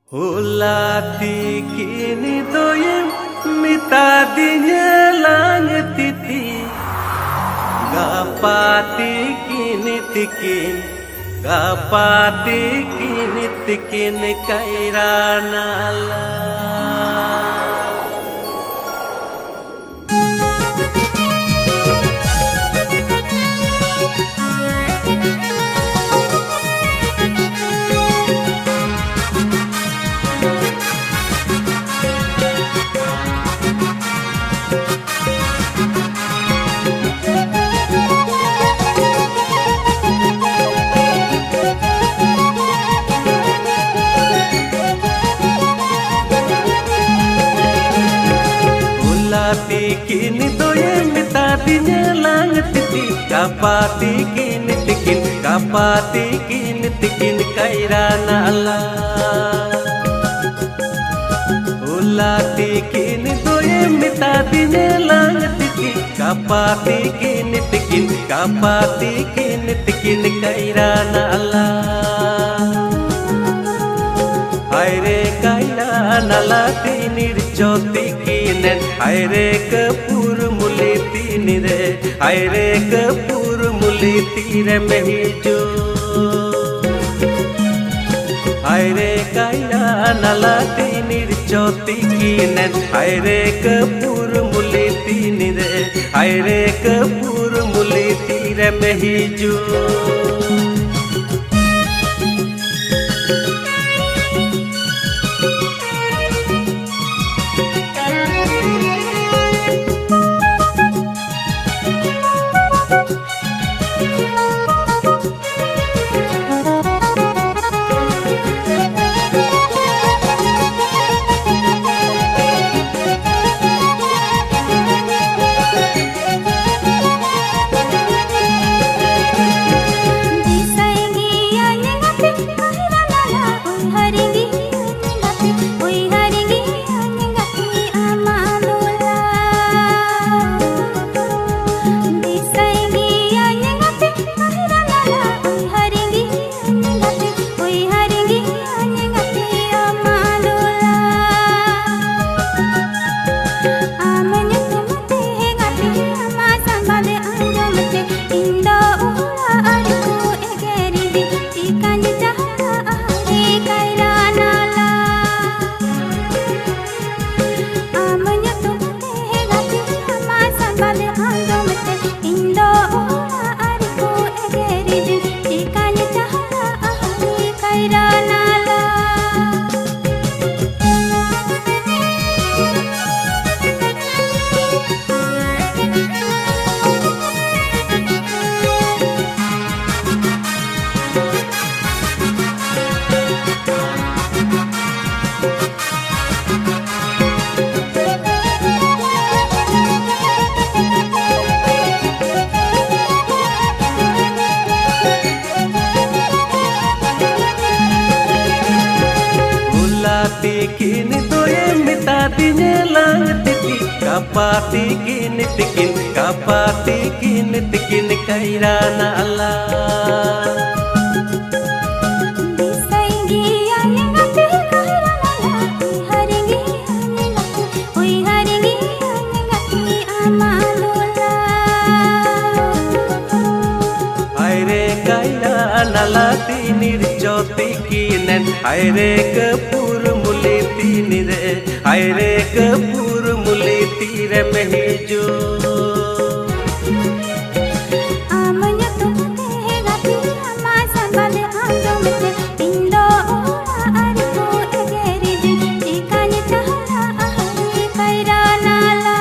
Hulati kini doyem mitadinya langit titi Gapati kini tikin Gapati kini tikin kairanala Kini doyem mitadinya langit titi Kapati kini tikin Kapati kini tikin kairana Allah Ulati kini doyem mitadinya langit titi Kapati kini tikin Kapati kini tikin kairana Allah Aire kairana lati nirjoti kinen Aire kapur muliti nire Aire kapur muliti re mehijo Aire kairana lati nirjoti kinen Aire kapur muliti nire Aire kapur muliti re mehijo Kini doyem mitadinya langit titi Kapati kini tikin Kapati kini tikin kairana Allah Nalati nirjoti kinen Aire kapur muliti nire Aire kapur muliti re mehijo Amanya tumte gati ama sambale ando mete Indo ora ariku egeri din Ikanya cahara ahari kairana la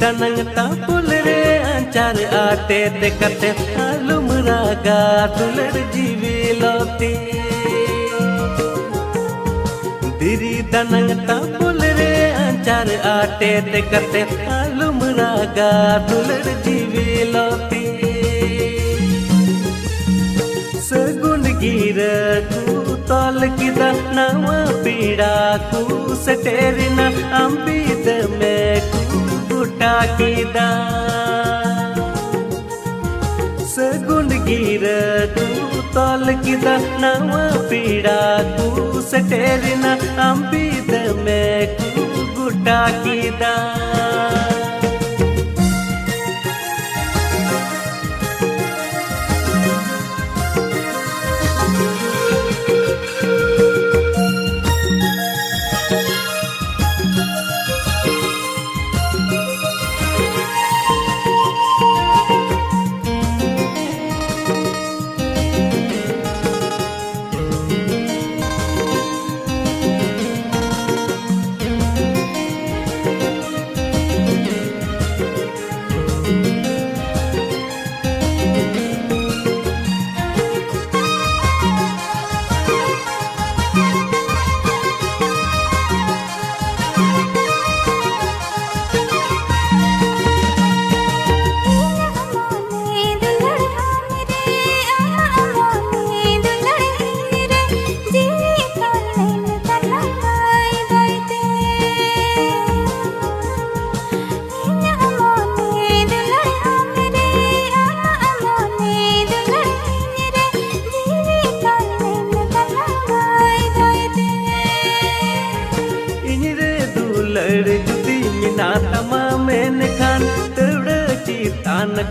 danang tapul re ancar ate dekate alum raga tular jivi loti diri danang tapul re ancar ate dekate alum raga tular jivi loti segun gira ku tol kida nawa pida ku seterina ambid me ku guta kida segun gira ku tol kida nawa pida ku seterina ambid me ku guta kida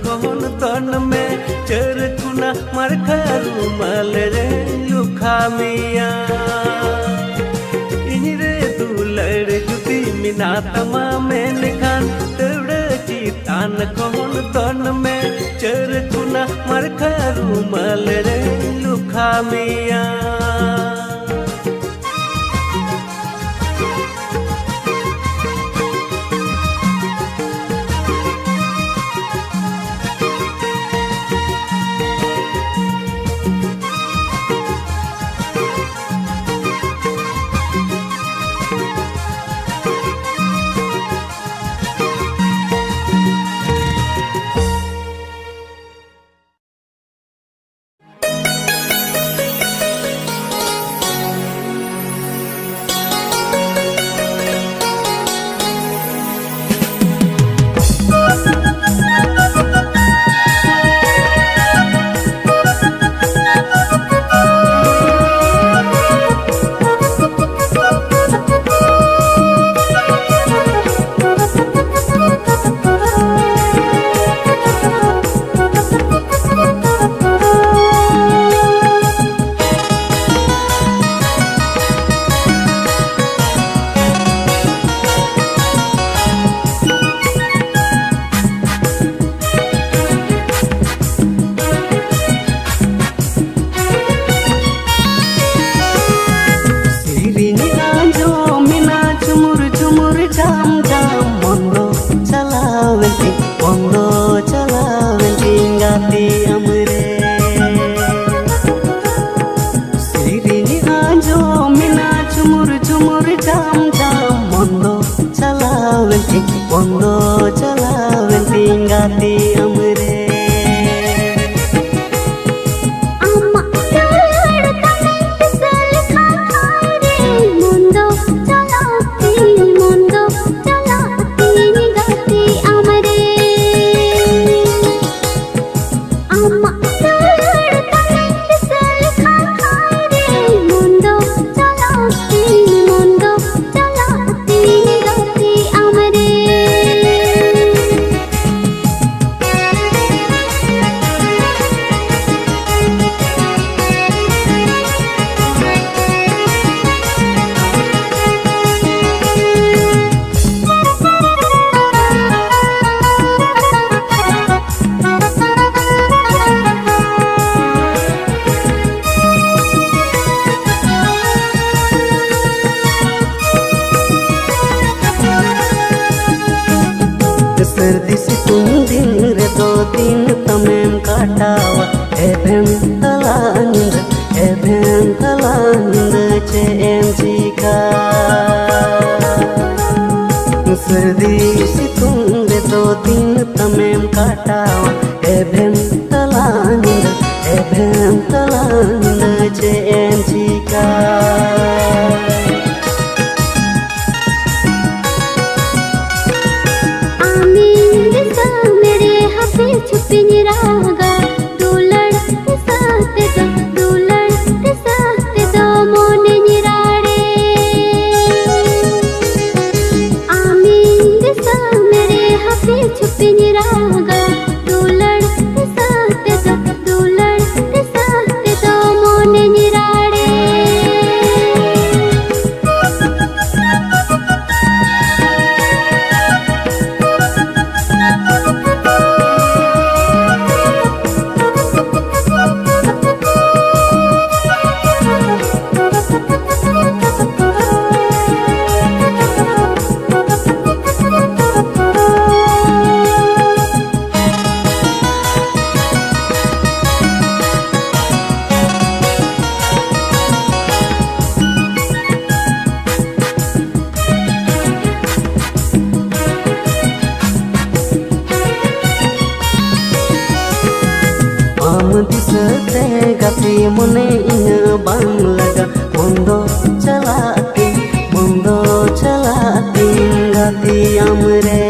kohon ton me cherkuna markharu malre lukhamiya inire dular juti minatama men khan tevde chitan kohon ton me cherkuna markharu malre lukhamiya सर्दी सितुंग दिन रे दो दिन तमेम काटावा एभेम तला नींद चेम चिका सर्दी सितुंग रे दो दिन तमेम काटावा एभेम तला नींद चेम चिका छुपी निरागा दुलड़ साथ दो मोने निराड़े आमीन दिसा मेरे हाथे छुपी निरागा दुलड़ साथ दो मोने निराड़े दिसते गति मने इन बांग लगा मुंदो चलाती गति आमरे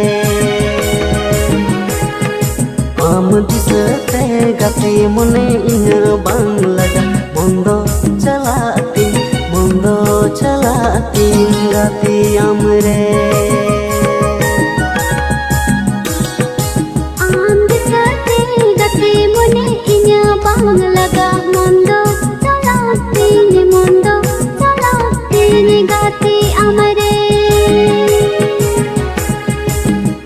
आम दिसते गति मने इन बांग लगा मुंदो चलाती गति आमरे बांग लगा मोंदो चलाती गाती अमरे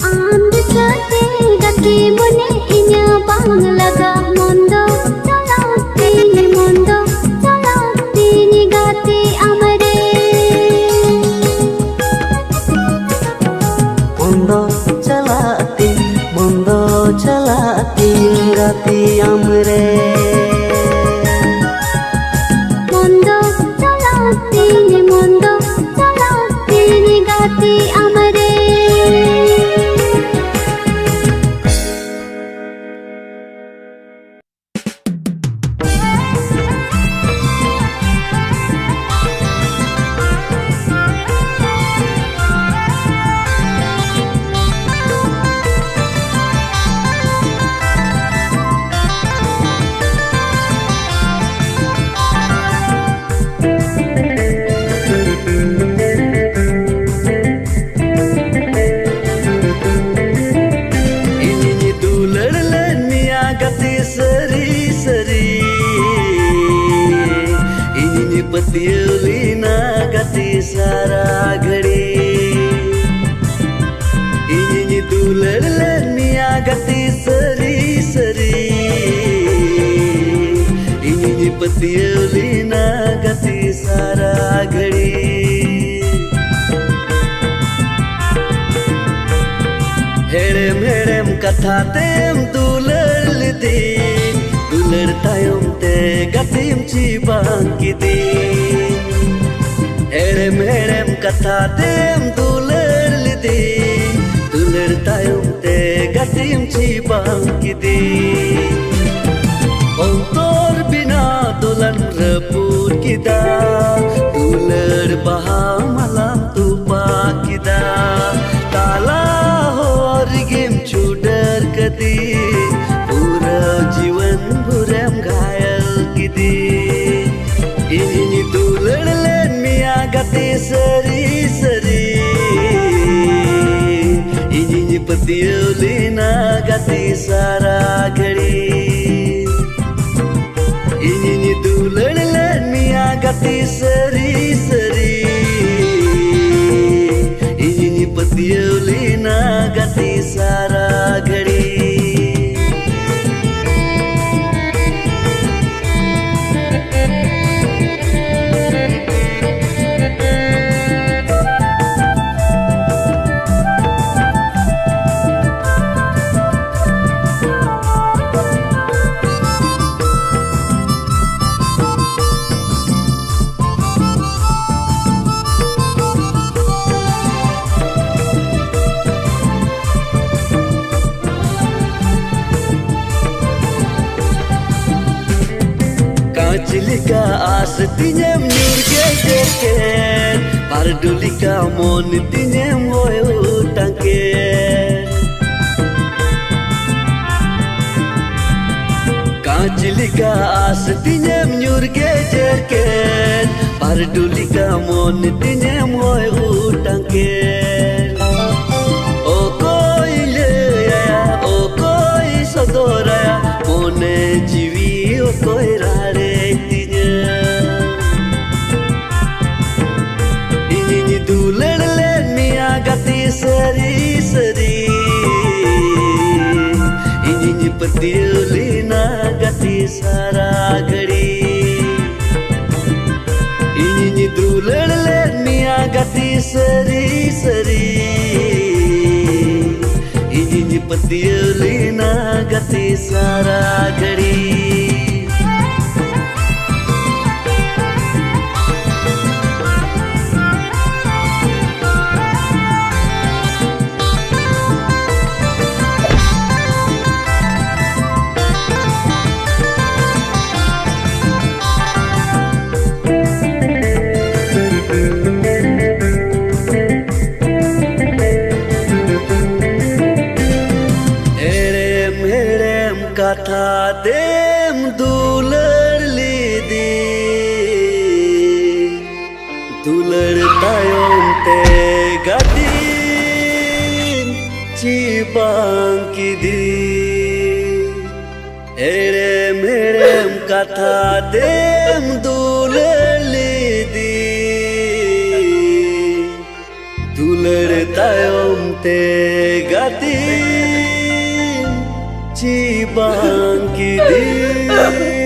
आंद साथे गति मुने इन्या बांग लगा मोंदो चलाती गाती अमरे मोंदो चलाती गति अमरे मोंदो चलाती गाती अमरे पतियोलीना गति सारा घड़ी इन्हीं दुलड़ लनिया गति सरी इन्हीं पतियोलीना गति सारा घड़ी हेड़ेम कथा तेम दुलड़ दी दुलड़ तायम ते गतिम चिबांग किदी हेड़ेम कथा तेम दुलड़ दी दुलड़ तायम ते गतिम चिबांग किदी अंतर बिना दुलन रपूर किदा दुलड़ बहा malam tupa kita ताला हो और गेम छुडर कदी पूरा जीवन भुरम घायल किदी ini दुलड़ लेन मिया गति सरी ini पतियोलीना गति सारा घड़ी ini दुलड़ लेन मिया गति सरी ini पतियोलीना गति सारा घड़ी lika as tinyem nyurge jeket pardu lika mon tinyem hoy utangket kaach lika as tinyem nyurge jeket pardu lika mon tinyem hoy utangket o koi leya o koi sodoraya mone jiwi o koi rare seri seri ini petiulina gati sara gadi ini dulele mia gati seri seri ini petiulina gati sara gadi kata dem dular lidi dular tayom te gadin cibang kidi erem kata dem dular lidi dular tayom te gadin cibang kidi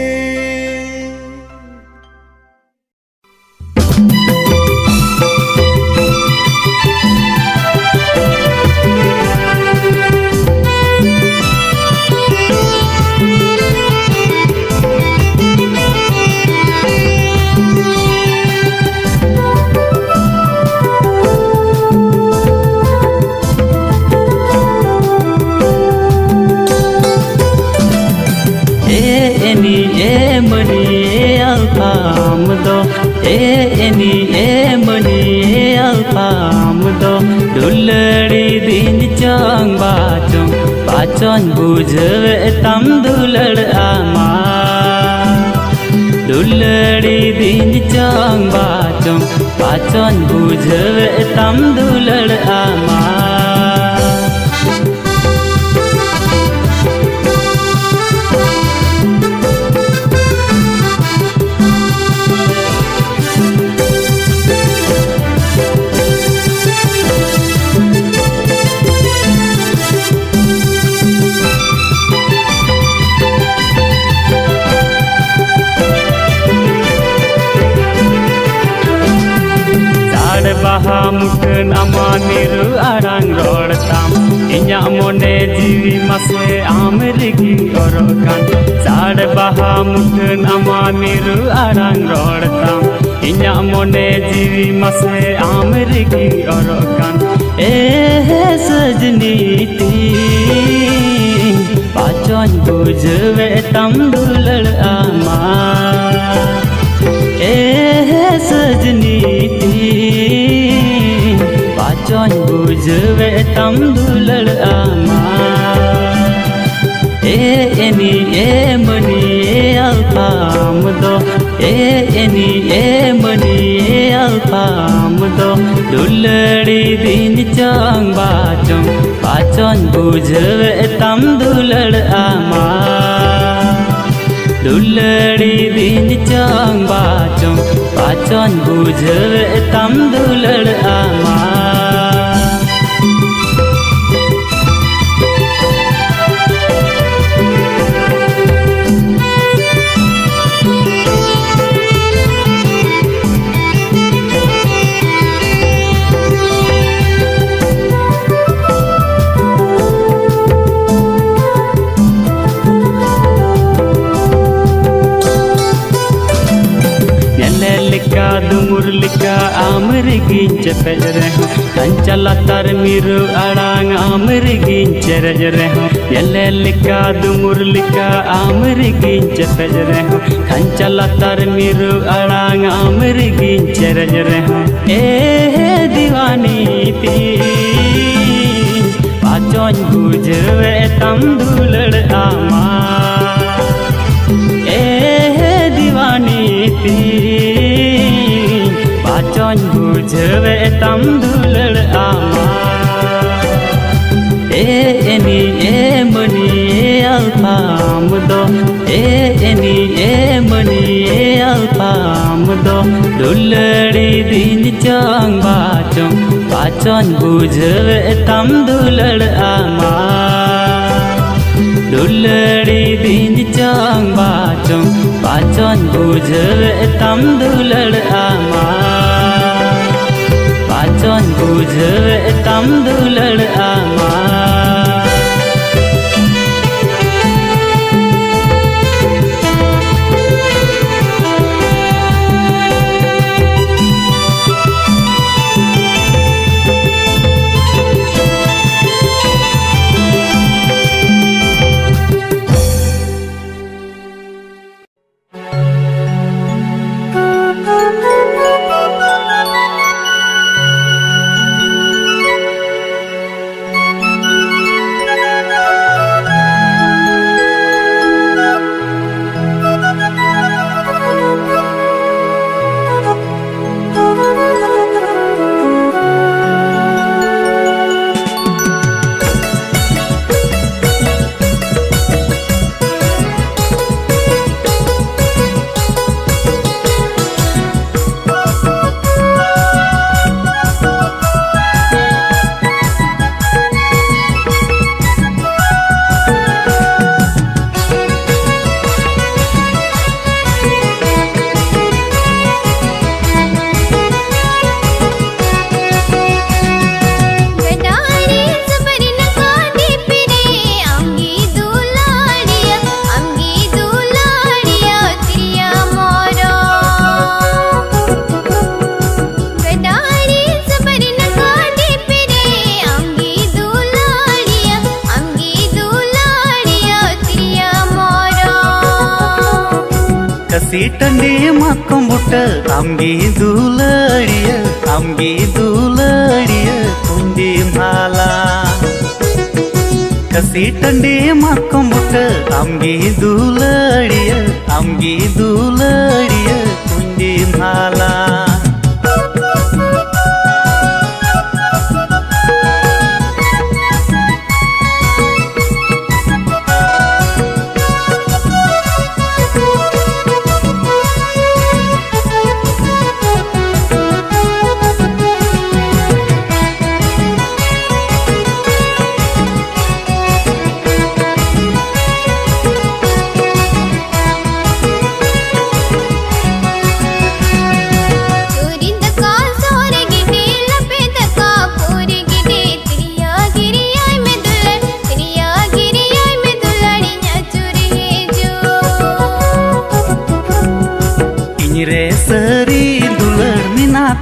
दुलड़ी दिन चंग बाचन बुझवे तम दुलड़ आमा दुलड़ी दिन चंग बाचन बुझवे तम दुलड़ आमा baha mukun amaniru arang rodtam inya mone jiwi mase amrigi orokan sad baha mukun amaniru arang rodtam inya mone jiwi mase amrigi orokan sajni ti bachon bujhve tam dulad ama sajni ti bachon bujhve tam dulad ama eni mani alpam do eni mani alpam do duladi din chang bachon bujhve tam dulad ama duladi din chang bachon bujhve tam dulad ama dumur lika amrigi cepet reho कंचा लातार मिरु आड़ांग आमरिगिन चरज रहो येले लिका दुमुर लिका आमरिगिन चरज रहो कंचा लातार मिरु आड़ांग आमरिगिन चरज रहो ए दीवानी ती पाचों बुझवे तम दुलड़ आमा ए दीवानी ती पाचों बुझवे तम दुलड़ आमा एनी ए मनी ए अल्फाम दो एनी ए मनी ए अल्फाम दो दुलड़ी दिन चंग पाचों बुझवे तम दुलड़ आमा दुलड़ी दिन चंग पाचों बुझवे तम दुलड़ आमा पाचों बुझवे तम दुलड़ आमा सीटंडी मक्कुंबुट आमगी दुलड़िया कुंडी माला कसीटंडी मक्कुंबुट आमगी दुलड़िया कुंडी माला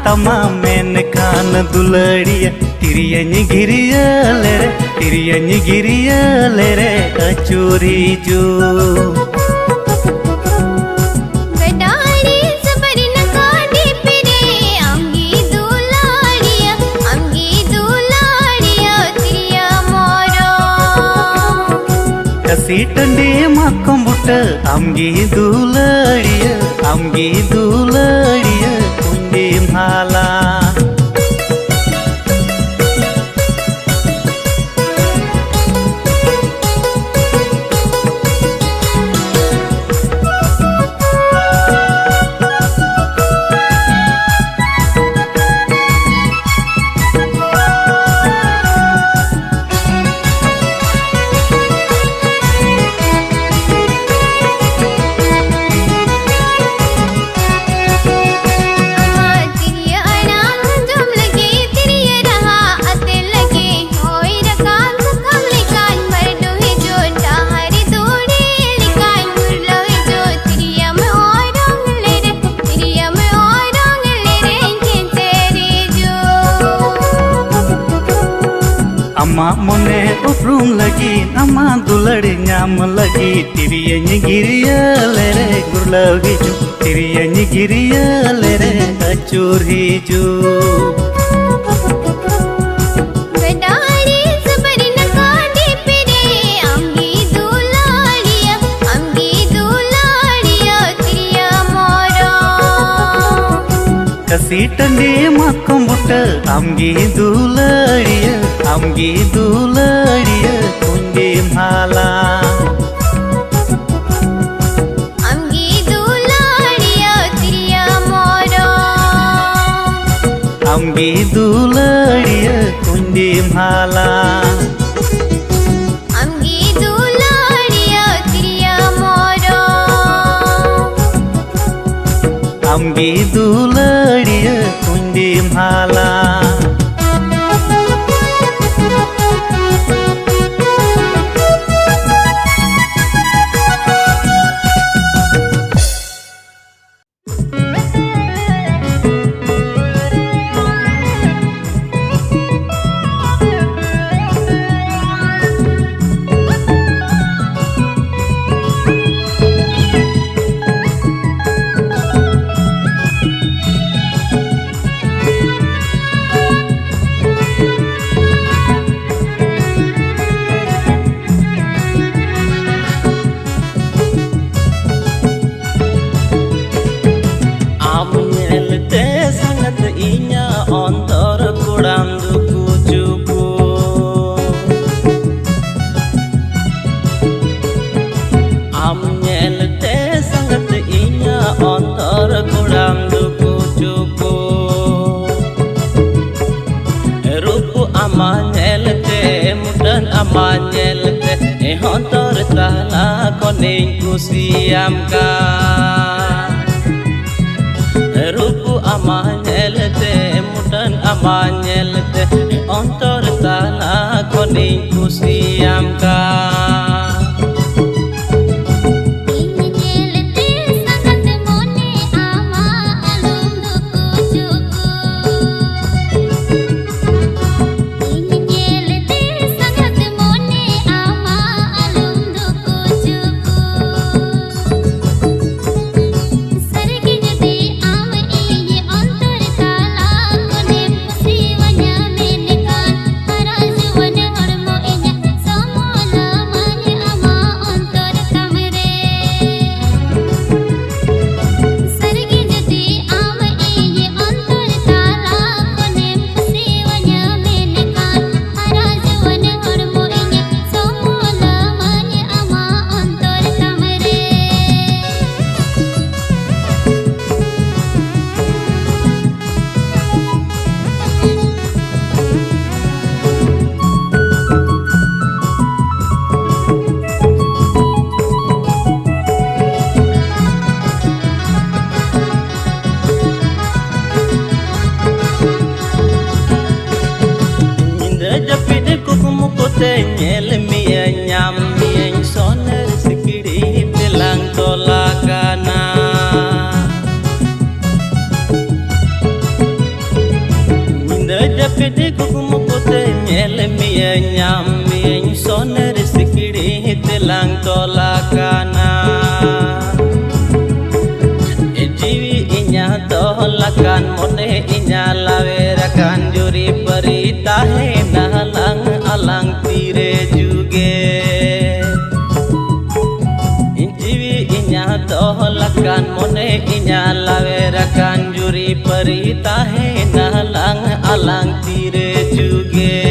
तमा मैन खान दुलड़िया तिरियन गिरिया ले रे अचूरी जो कसीटंडी मक्कुंबुट आमगी दुलड़िया कुंडी माला अमा मोने उपरूम लगी अमा दुलड़ नाम लगी तिरियनी गिरिया ले रे गुरलाव हिजू तिरियनी गिरिया ले रे अचूर हिजू कसी टंडी माकम बुट आमगी दुलड़िया कुंडी माला आमगी दुलड़िया तिरिया मोरो आमगी दुलड़िया कुंडी माला आमगी दुलड़िया तिरिया मोरो आमगी दुलड़िया कुंडी माला Hontor tala koning kusiam ka rupu amanyelte mudan amanyelte hontor tala koning kusiam ka Nyel mia nyam mien soner sikiri telang tolakana Minda japide kukumukote nyel mia nyam mien soner sikiri telang tolakana Ejiwi inya tolakan mone inya laverakan juri perita he nalang alang tire juge Injiwi inya tolakan mone inya laverakan juri perita he nalang alang tire juge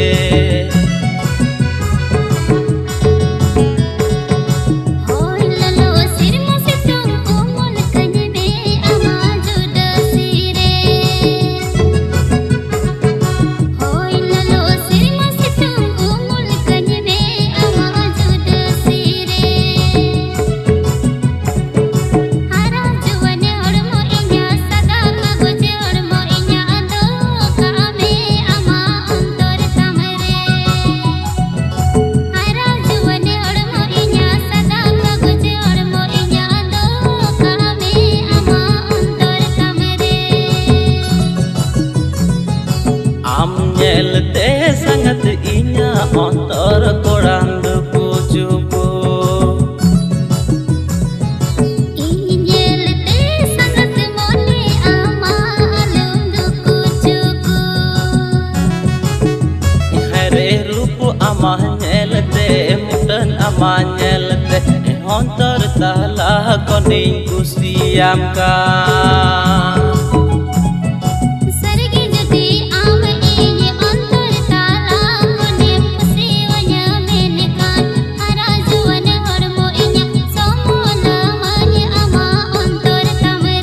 Ama hontor korang duku-cuku. Amah nyelete mudan amah nyelete hontor talah koning kusiam ka Sargi jati am inye ontor tala kone pusiwanya menekan arajuan hormo inya somola manya ama ontor tamre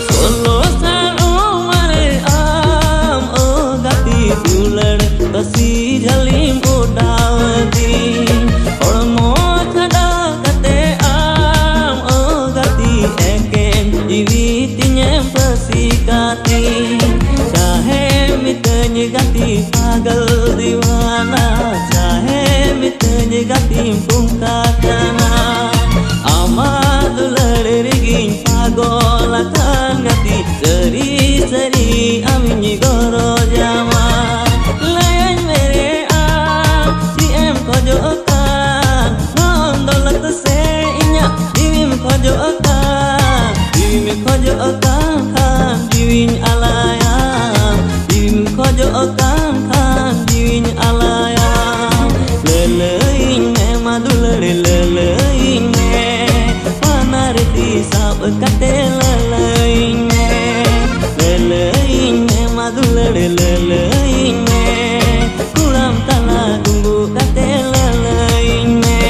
Solo dekati. Chahe mitanya gati pagal diwana, chahe mitanya gati pungkatana. Amadu lerigin pagolakan gati, seri-seri aminyi goro jama. Layan mere am, diem kojo okan, nondolat se inya, diem kojo okan, diem kojo okan kan, diem alayam, diem kojo okan kan, diem alayam. Lelein me madulare lelein me, panarti sab kate lelein me, lelein me madulare lelein me, kulam tala tunggu kate lelein me.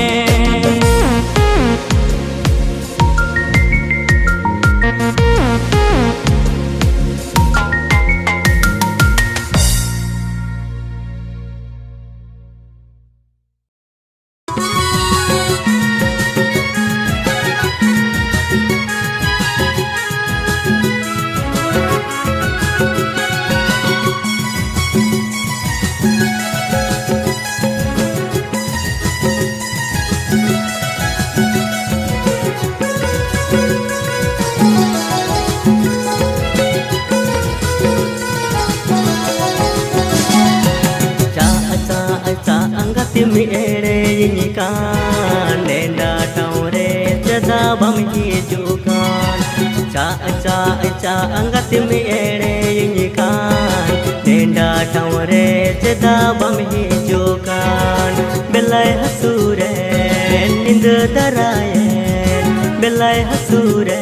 mi ere nyikan nenda taure jada bam hijukan cha cha cha angat mi ere nyikan nenda taure jada bam hijukan belai hasure ninda darayen belai hasure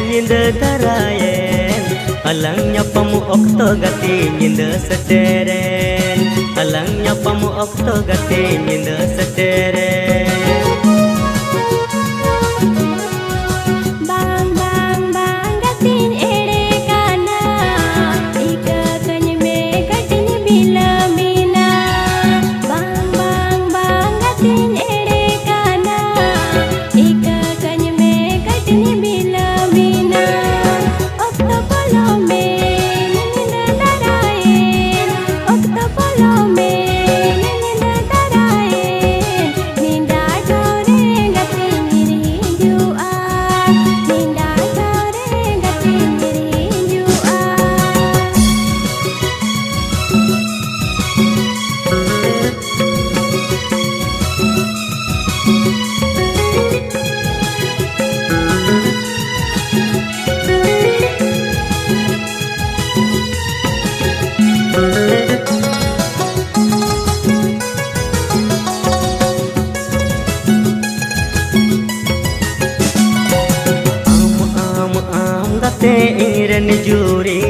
ninda darayen alangnya pamu okto gati ninda seteren alangnya pamu okto gati ninda seteren juri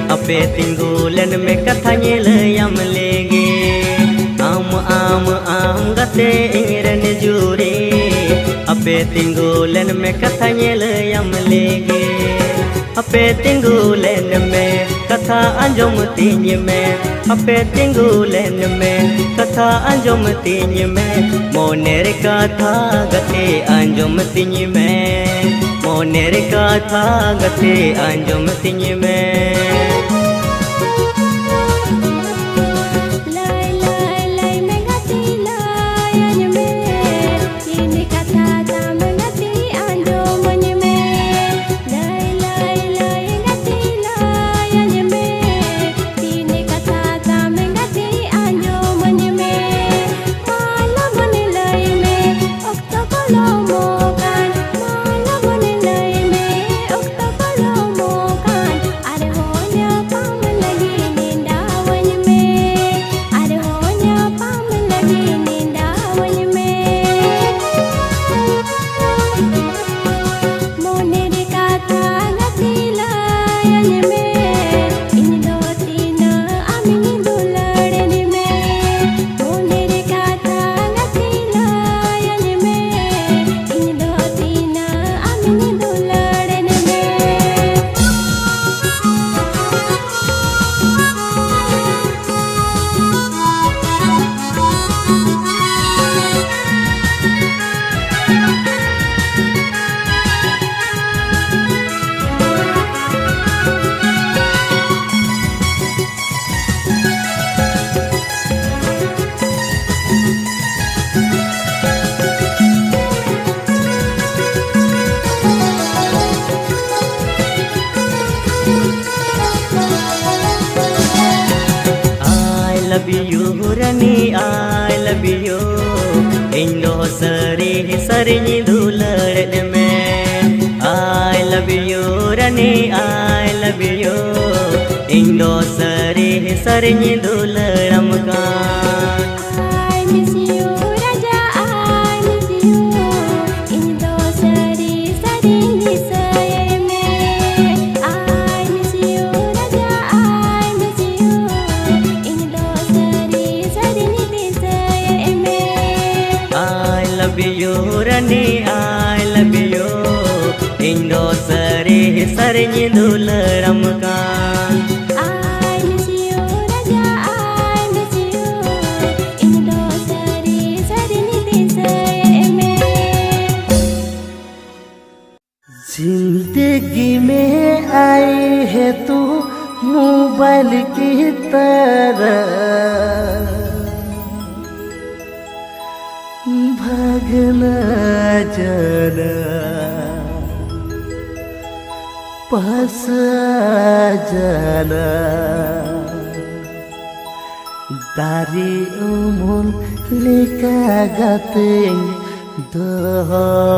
ape tinggulan me kathanya layam lege am gate ingren juri ape tinggulan me kathanya layam lege ape tinggulan me katha anjom tinya me ape tinggulan me katha anjom tinya me moner katha gate anjom tinya me moner katha gate anjom tinya me Ada love you Rani, I love you. Indo sari sari dular me. I love you Rani, I love you. Indo sari sari dular amka. I miss you Raja, I miss you. Indo sari sari saya me. I miss you Raja, I miss you. Indo sari sari saya me. I love you Rani, I love you. Indo sari sari dular amka. I miss you Raja, I miss you. Indo sari sari saya me. जिंदगी में आई है तू mobile की तरह, भागना जाना पास आ जाना, dari umum likagating dohokama.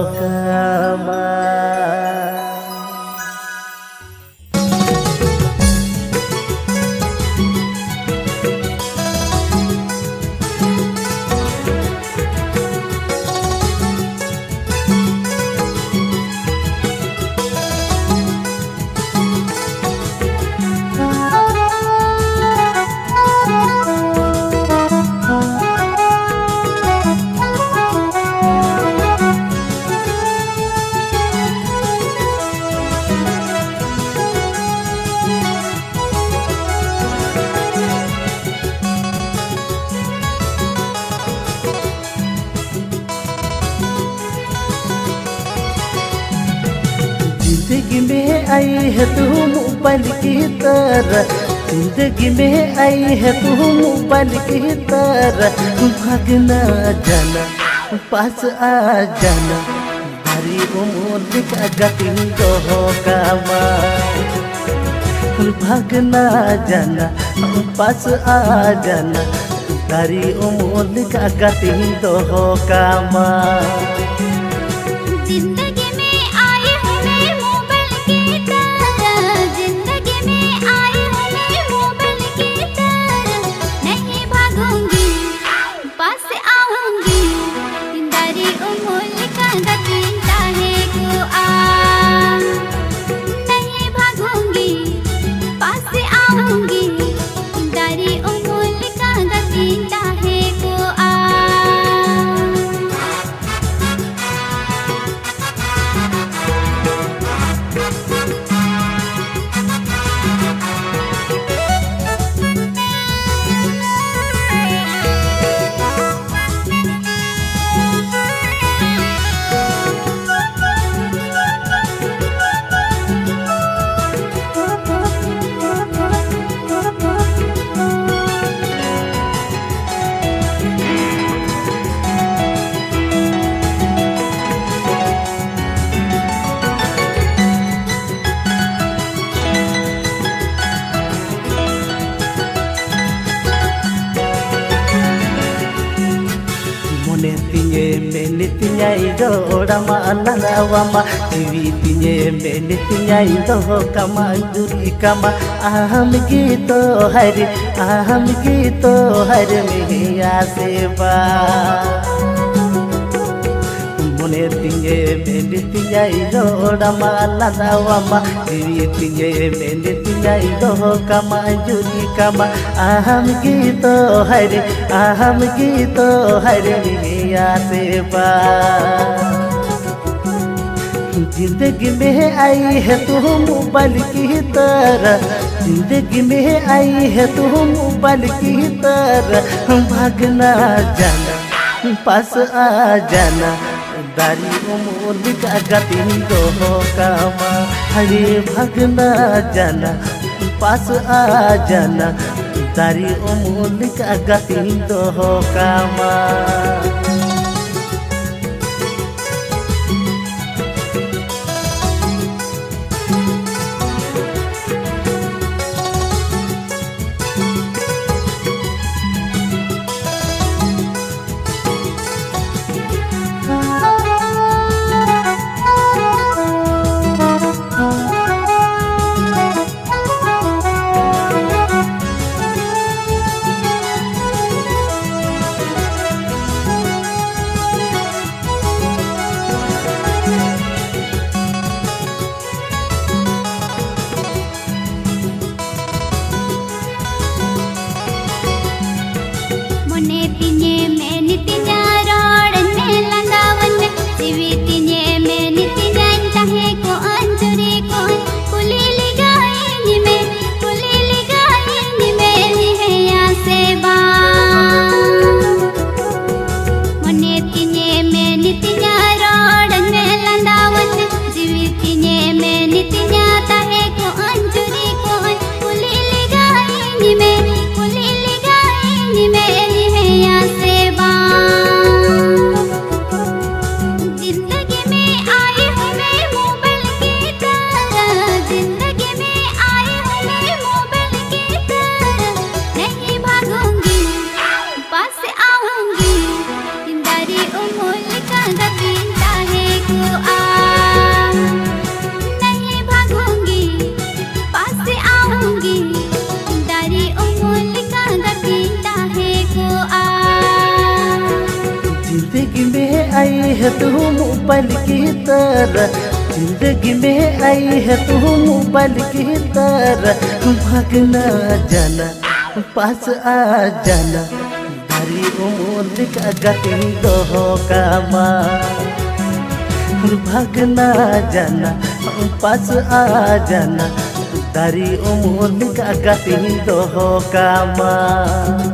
जिंदगी में आई है तू मोबाइल की तरह, जिंदगी में आई है तू मोबाइल की तरह, भागना जाना पास आ जाना, भारी उम्र का गति दोहकामा, भागना जाना पास आ जाना, भारी उम्र का गति दोहकामा. जिंदगी में आई हूँ मैं मोबाइल की तरह, जिंदगी में आई हूँ मैं मोबाइल की तरह, नहीं भागूंगी पास आऊंगी, दारी उम्र का गति चाहे को आ, नहीं भागूंगी पास आऊंगी, दारी उम्र का गति चाहे को आ. Mone tinye meni tinya ido rama anawama, tiwi tinye meni tinya ido kama juri kama, aham gito hari miya seba. Mone tinye meni tinya ido rama anawama, tiwi tinye meni tinya ido kama juri kama, aham gito hari मिया सेवा. जिंदगी में आई है तू mobile की तरह, जिंदगी में आई है तू मोबाइल की तरह, भागना जाना पास आ जाना, दारी उम्र का गति दोहकामा, हरे भागना जाना पास आ जाना, दारी उम्र का गति दोहकामा. है तू मोबाइल की तरह, जिंदगी में आई है तू मोबाइल की तरह। भागना जाना पास आ जाना, भारी उम्र का गति दो का माँ। भागना जाना पास आ जाना, तारी उम्र का गति दो का माँ।